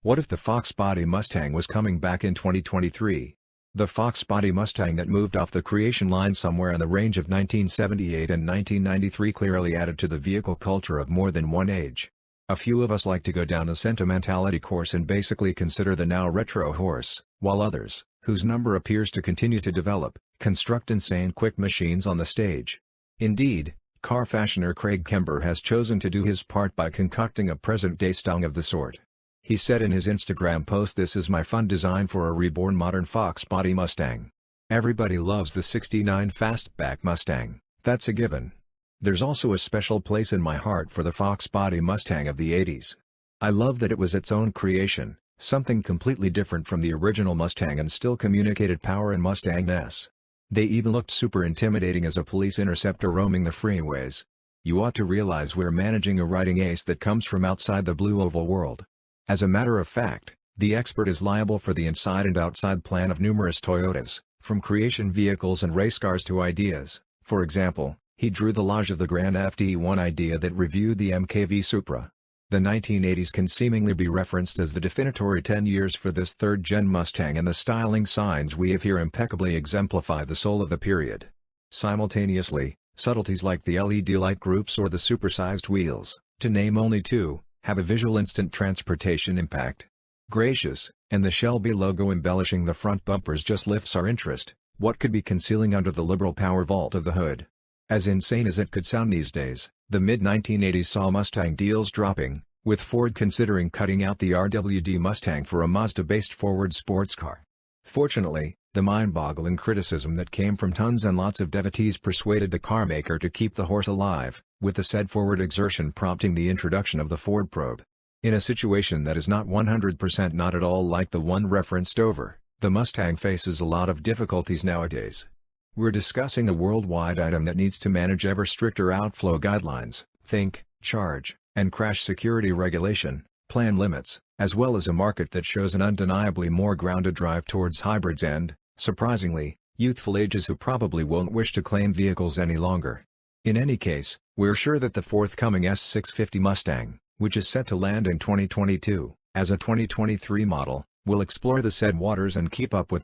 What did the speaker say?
What if the Fox Body Mustang was coming back in 2023? The Fox Body Mustang that moved off the creation line somewhere in the range of 1978 and 1993 clearly added to the vehicle culture of more than one age. A few of us like to go down the sentimentality course and basically consider the now retro horse, while others, whose number appears to continue to develop, construct insane quick machines on the stage. Indeed, car fashioner Craig Kember has chosen to do his part by concocting a present-day style of the sort. He said in his Instagram post, "This is my fun design for a reborn modern Fox Body Mustang. Everybody loves the '69 fastback Mustang, that's a given. There's also a special place in my heart for the Fox Body Mustang of the '80s. I love that it was its own creation, something completely different from the original Mustang and still communicated power and Mustang-ness. They even looked super intimidating as a police interceptor roaming the freeways. You ought to realize we're managing a riding ace that comes from outside the blue oval world." As a matter of fact, the expert is liable for the inside and outside plan of numerous Toyotas, from creation vehicles and race cars to ideas. For example, he drew the collage of the Grand FD1 idea that reviewed the MKV Supra. The 1980s can seemingly be referenced as the definitory 10 years for this third-gen Mustang, and the styling signs we have here impeccably exemplify the soul of the period. Simultaneously, subtleties like the LED light groups or the supersized wheels, to name only two, have a visual instant transportation impact. Gracious, and the Shelby logo embellishing the front bumpers just lifts our interest. What could be concealing under the liberal power vault of the hood? As insane as it could sound these days, the mid-1980s saw Mustang deals dropping, with Ford considering cutting out the RWD Mustang for a Mazda-based forward sports car. Fortunately, the mind-boggling criticism that came from tons and lots of devotees persuaded the carmaker to keep the horse alive, with the said forward exertion prompting the introduction of the Ford Probe. In a situation that is not 100% not at all like the one referenced over, the Mustang faces a lot of difficulties nowadays. We're discussing a worldwide item that needs to manage ever stricter outflow guidelines, think, charge, and crash security regulation, plan limits, as well as a market that shows an undeniably more grounded drive towards hybrids and, surprisingly, youthful ages who probably won't wish to claim vehicles any longer. In any case, we're sure that the forthcoming S650 Mustang, which is set to land in 2022, as a 2023 model, will explore the said waters and keep up with